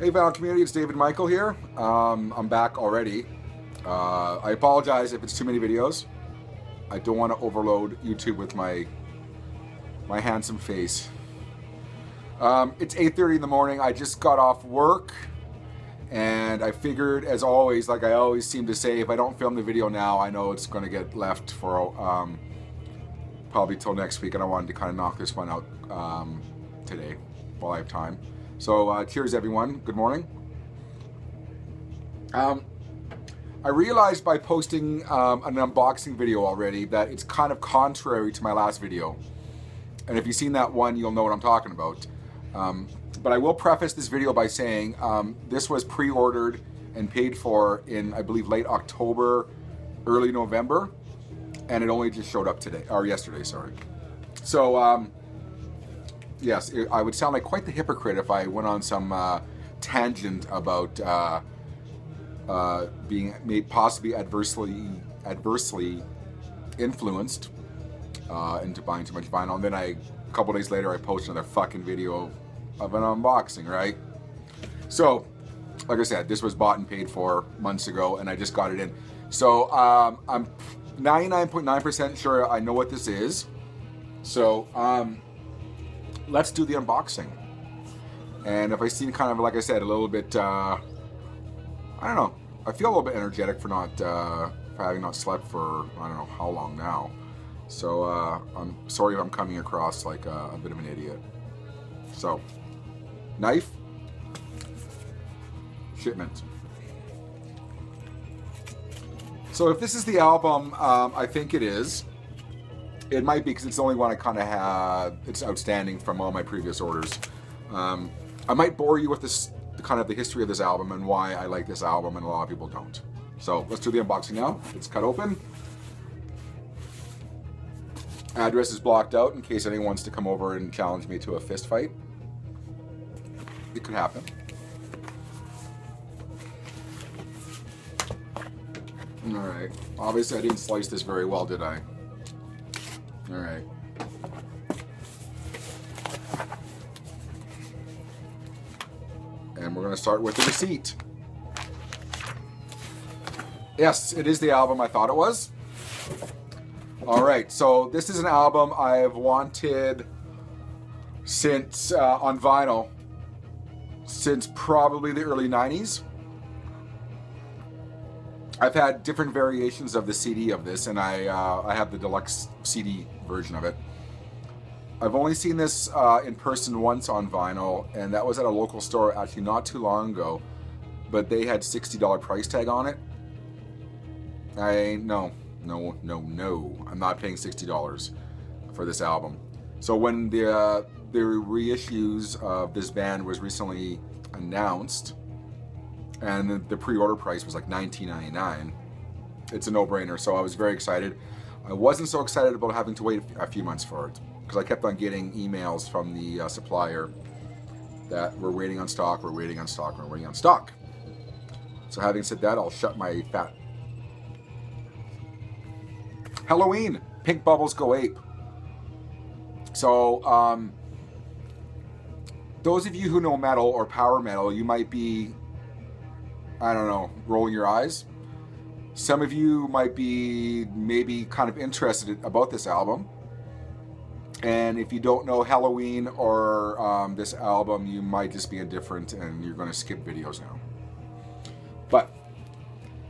Hey Vinyl community, it's David Michael here. I'm back already. I apologize if it's too many videos. I don't want to overload YouTube with my handsome face. It's 8:30 in the morning. I just got off work and I figured, as always, like I always seem to say, if I don't film the video now, I know it's going to get left for probably till next week, and I wanted to kind of knock this one out today while I have time. So cheers everyone, good morning. I realized by posting an unboxing video already that it's kind of contrary to my last video. And if you've seen that one, you'll know what I'm talking about. But I will preface this video by saying this was pre-ordered and paid for in, I believe, late October, early November. And it only just showed up today, or yesterday, sorry. So, yes, I would sound like quite the hypocrite if I went on some tangent about being possibly adversely influenced into buying too much vinyl. And then a couple days later, I posted another fucking video of an unboxing, right? So, like I said, this was bought and paid for months ago, and I just got it in. So, I'm 99.9% sure I know what this is. So, let's do the unboxing. And if I seem kind of, like I said, a little bit, I don't know, I feel a little bit energetic for having not slept for, I don't know how long now. So, I'm sorry if I'm coming across like a bit of an idiot. So, knife, shipment. So if this is the album, I think it is. It might be because it's the only one I kind of have. It's outstanding from all my previous orders. I might bore you with this, kind of the history of this album and why I like this album, and a lot of people don't. So let's do the unboxing now. It's cut open. Address is blocked out in case anyone wants to come over and challenge me to a fist fight. It could happen. Alright. Obviously I didn't slice this very well, did I? Alright. And we're going to start with the receipt. Yes, it is the album I thought it was. Alright, so this is an album I've wanted since, on vinyl, since probably the early 90s. I've had different variations of the CD of this, and I have the deluxe CD version of it. I've only seen this in person once on vinyl, and that was at a local store actually not too long ago, but they had $60 price tag on it. No, I'm not paying $60 for this album. So when the reissues of this band was recently announced, and the pre-order price was like $19.99, it's a no-brainer, so I was very excited. I wasn't so excited about having to wait a few months for it, because I kept on getting emails from the supplier that we're waiting on stock, we're waiting on stock, we're waiting on stock. So having said that, I'll shut my fat... Halloween! Pink Bubbles Go Ape. So, those of you who know metal or power metal, you might be, I don't know, rolling your eyes. Some of you might be maybe kind of interested about this album. And if you don't know Halloween or this album, you might just be indifferent and you're going to skip videos now. But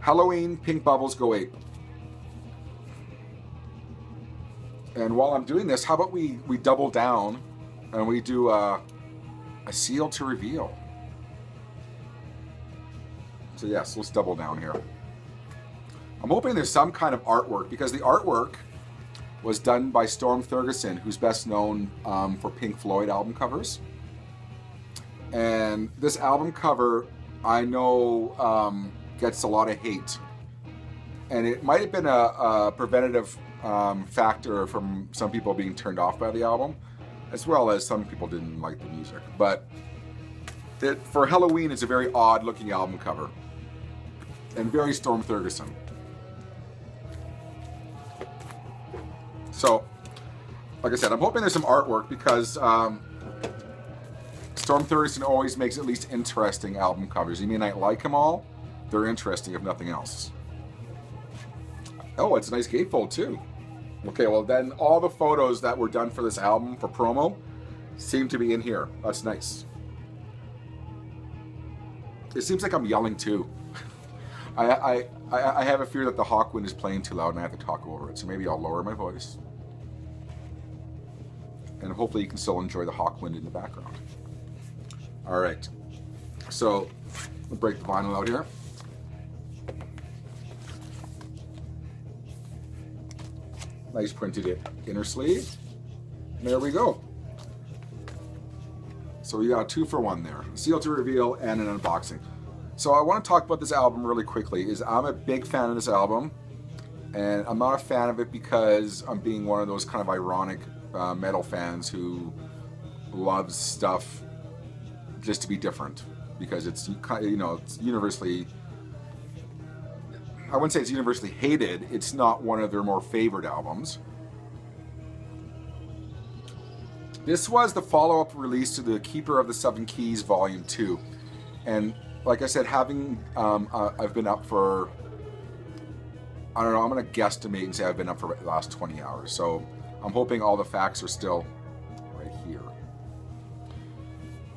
Halloween, Pink Bubbles Go Ape. And while I'm doing this, how about we double down and we do a seal to reveal. So yes, let's double down here. I'm hoping there's some kind of artwork, because the artwork was done by Storm Thorgerson, who's best known for Pink Floyd album covers. And this album cover, I know, gets a lot of hate. And it might have been a preventative factor from some people being turned off by the album, as well as some people didn't like the music. But for Halloween, it's a very odd looking album cover. And very Storm Thorgerson. So, like I said, I'm hoping there's some artwork, because Storm Storm Thurston always makes at least interesting album covers. You may not like them all, they're interesting if nothing else. Oh, it's a nice gatefold too. Okay, well then all the photos that were done for this album for promo seem to be in here. That's nice. It seems like I'm yelling too. I have a fear that the Hawkwind is playing too loud and I have to talk over it, so maybe I'll lower my voice. And hopefully you can still enjoy the Hawkwind in the background. All right, so we'll break the vinyl out here. Nice printed inner sleeve. And there we go. So we got a 2-for-1 there. A seal to reveal and an unboxing. So I want to talk about this album really quickly. I'm a big fan of this album. And I'm not a fan of it because I'm being one of those kind of ironic metal fans who loves stuff just to be different. Because it's, you know, it's universally... I wouldn't say it's universally hated. It's not one of their more favored albums. This was the follow-up release to the Keeper of the Seven Keys Volume 2. And like I said, I've been up for, I don't know, I'm going to guesstimate and say I've been up for the last 20 hours. So I'm hoping all the facts are still right here.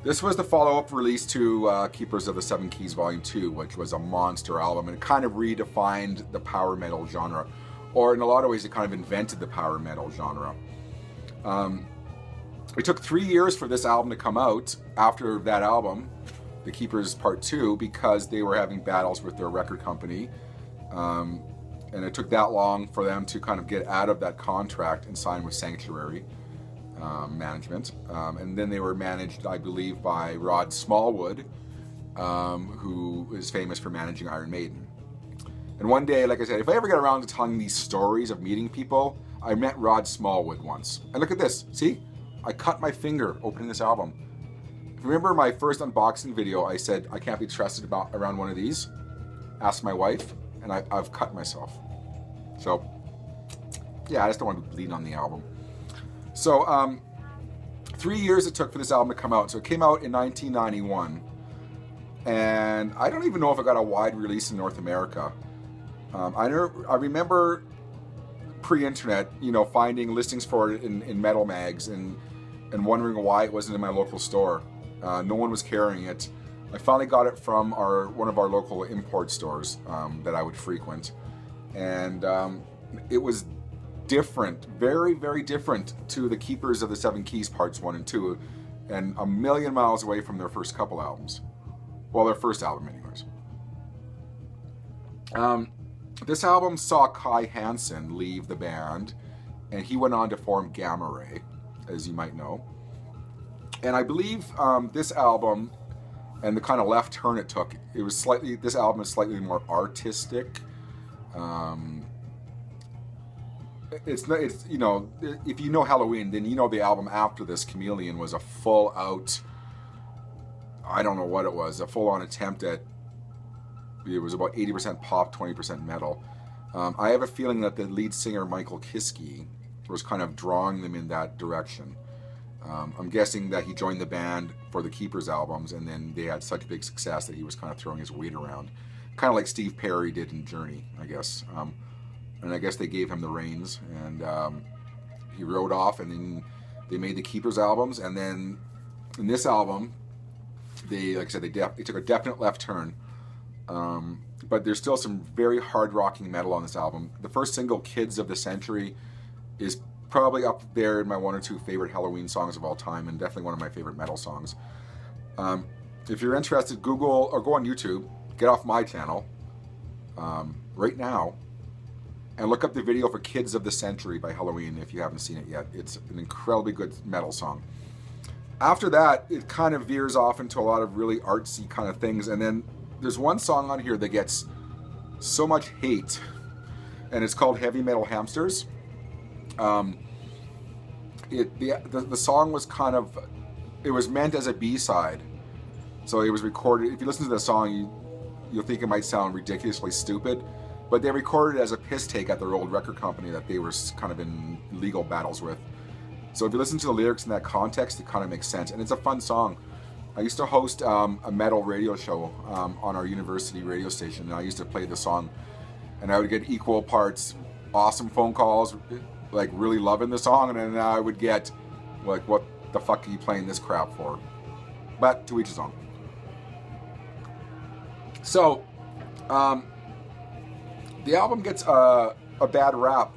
This was the follow-up release to Keepers of the Seven Keys Volume 2, which was a monster album, and it kind of redefined the power metal genre. Or in a lot of ways, it kind of invented the power metal genre. It took 3 years for this album to come out after that album, The Keepers Part 2, because they were having battles with their record company. And it took that long for them to kind of get out of that contract and sign with Sanctuary management. And then they were managed, I believe, by Rod Smallwood, who is famous for managing Iron Maiden. And one day, like I said, if I ever get around to telling these stories of meeting people, I met Rod Smallwood once. And look at this, see? I cut my finger opening this album. If you remember my first unboxing video, I said I can't be trusted around one of these. Asked my wife, and I've cut myself. So, yeah, I just don't want to be bleeding on the album. So, 3 years it took for this album to come out. So it came out in 1991. And I don't even know if it got a wide release in North America. I remember pre-internet, you know, finding listings for it in metal mags and wondering why it wasn't in my local store. No one was carrying it. I finally got it from one of our local import stores that I would frequent. And it was different, very, very different to the Keepers of the Seven Keys Parts 1 and 2, and a million miles away from their first couple albums. Well, their first album anyways. This album saw Kai Hansen leave the band, and he went on to form Gamma Ray, as you might know. And I believe this album and the kind of left turn it took, this album is slightly more artistic. It's you know, if you know Halloween, then you know the album after this, Chameleon, was a full out, I don't know what it was, a full on attempt at, it was about 80% pop, 20% metal. I have a feeling that the lead singer, Michael Kiske, was kind of drawing them in that direction. I'm guessing that he joined the band for the Keepers albums, and then they had such big success that he was kind of throwing his weight around. Kind of like Steve Perry did in Journey, I guess. And I guess they gave him the reins, and he rode off, and then they made the Keepers albums, and then in this album, they, like I said, they took a definite left turn. But there's still some very hard rocking metal on this album. The first single, Kids of the Century, is probably up there in my 1 or 2 favorite Halloween songs of all time, and definitely one of my favorite metal songs. If you're interested, Google or go on YouTube, get off my channel right now, and look up the video for Kids of the Century by Halloween if you haven't seen it yet. It's an incredibly good metal song. After that, it kind of veers off into a lot of really artsy kind of things, and then there's one song on here that gets so much hate, and it's called Heavy Metal Hamsters. The song was kind of, it was meant as a B-side, so it was recorded. If you listen to the song, you'll think it might sound ridiculously stupid, but they recorded it as a piss take at their old record company that they were kind of in legal battles with. So if you listen to the lyrics in that context, it kind of makes sense, and it's a fun song. I used to host a metal radio show on our university radio station, and I used to play the song, and I would get equal parts awesome phone calls, like really loving the song, and then I would get like, what the fuck are you playing this crap for? But to each his own. So, the album gets a bad rap.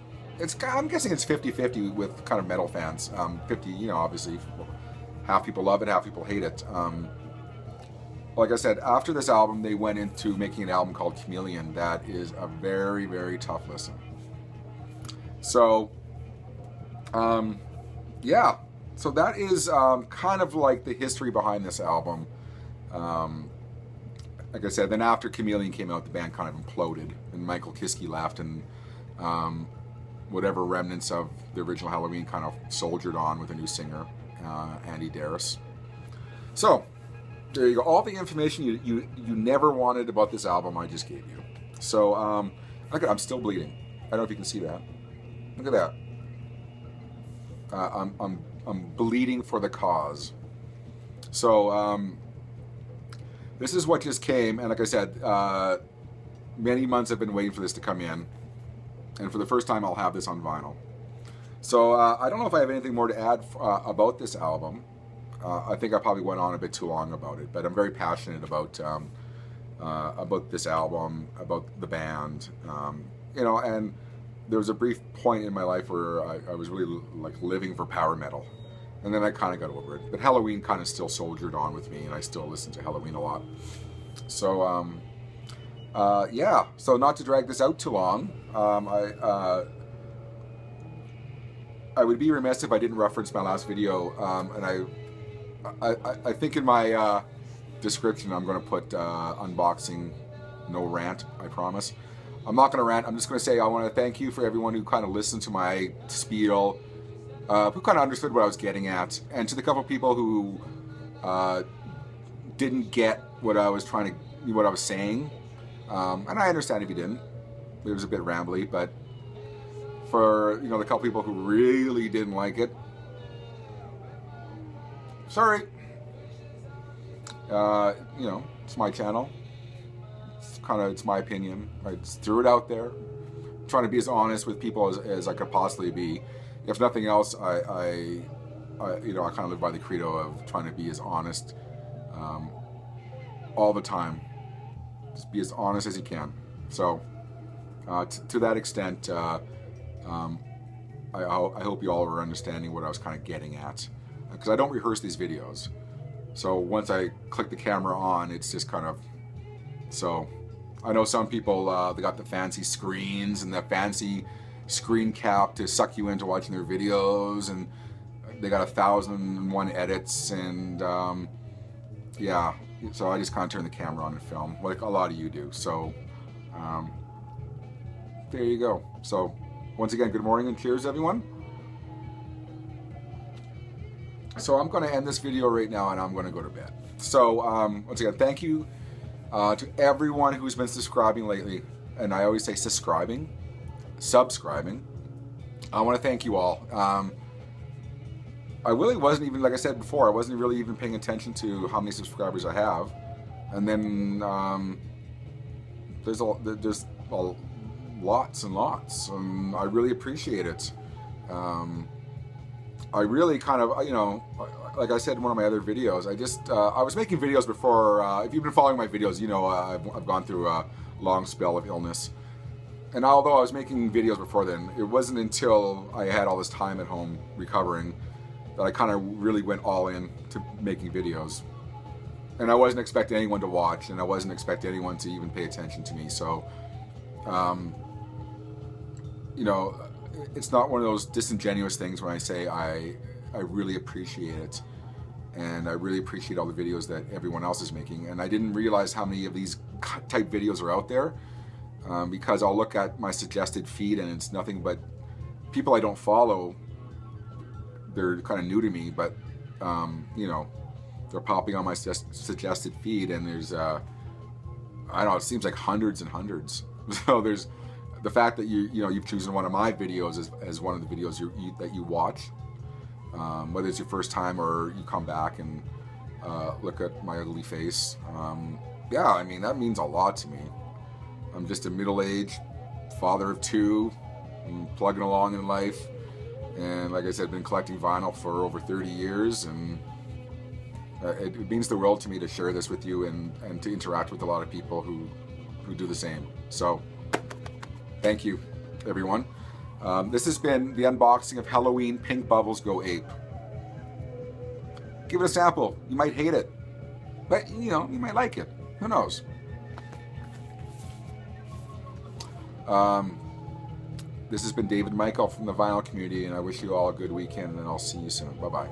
I'm guessing it's 50-50 with kind of metal fans. 50, you know, obviously, half people love it, half people hate it. Like I said, after this album, they went into making an album called Chameleon that is a very, very tough listen. So, yeah. So that is kind of like the history behind this album. Like I said, then after Chameleon came out, the band kind of imploded, and Michael Kiske left, and whatever remnants of the original Helloween kind of soldiered on with a new singer, Andy Darris. So, there you go. All the information you never wanted about this album, I just gave you. So, I'm still bleeding. I don't know if you can see that. Look at that. I'm bleeding for the cause. So, this is what just came, and like I said, many months I've been waiting for this to come in, and for the first time I'll have this on vinyl. So I don't know if I have anything more to add about this album. I think I probably went on a bit too long about it, but I'm very passionate about this album, about the band, you know. And there was a brief point in my life where I was really like living for power metal. And then I kind of got over it. But Helloween kind of still soldiered on with me, and I still listen to Helloween a lot. So, yeah. So not to drag this out too long, I would be remiss if I didn't reference my last video. And I think in my description I'm going to put unboxing, no rant, I promise. I'm not going to rant. I'm just going to say I want to thank you for everyone who kind of listened to my spiel, who kind of understood what I was getting at, and to the couple of people who didn't get what I was saying. And I understand if you didn't. It was a bit rambly, but for the couple people who really didn't like it, sorry. It's my channel. It's my opinion. I just threw it out there. I'm trying to be as honest with people as I could possibly be. If nothing else, I kind of live by the credo of trying to be as honest all the time. Just be as honest as you can. So, to that extent, I hope you all were understanding what I was kind of getting at, because I don't rehearse these videos. So once I click the camera on, it's just kind of so. I know some people they got the fancy screens and the fancy screen cap to suck you into watching their videos, and they got 1,001 edits, and yeah. So I just kind of turn the camera on and film, like a lot of you do. So there you go. So once again, good morning and cheers, everyone. So I'm going to end this video right now, and I'm going to go to bed. So once again, thank you to everyone who's been subscribing lately. And I always say subscribing. I want to thank you all. I really wasn't even, like I said before, I wasn't really even paying attention to how many subscribers I have. And then there's lots and lots, and I really appreciate it. I really kind of, like I said in one of my other videos, I was making videos before. If you've been following my videos, I've gone through a long spell of illness. And although I was making videos before then, it wasn't until I had all this time at home recovering that I kind of really went all in to making videos. And I wasn't expecting anyone to watch, and I wasn't expecting anyone to even pay attention to me. So, it's not one of those disingenuous things when I say I really appreciate it, and I really appreciate all the videos that everyone else is making. And I didn't realize how many of these type videos are out there, because I'll look at my suggested feed and it's nothing but people I don't follow. They're kind of new to me, but they're popping on my suggested feed, and there's I don't know, it seems like hundreds and hundreds. So there's the fact that you've chosen one of my videos as one of the videos that you watch, whether it's your first time or you come back, and look at my ugly face. Yeah, I mean, that means a lot to me. I'm just a middle-aged father of two, I'm plugging along in life, and like I said, been collecting vinyl for over 30 years, and it means the world to me to share this with you and to interact with a lot of people who do the same. So, thank you, everyone. This has been the unboxing of Halloween Pink Bubbles Go Ape. Give it a sample. You might hate it, but you know, you might like it. Who knows? This has been David Michael from the Vinyl Community, and I wish you all a good weekend, and I'll see you soon. Bye-bye.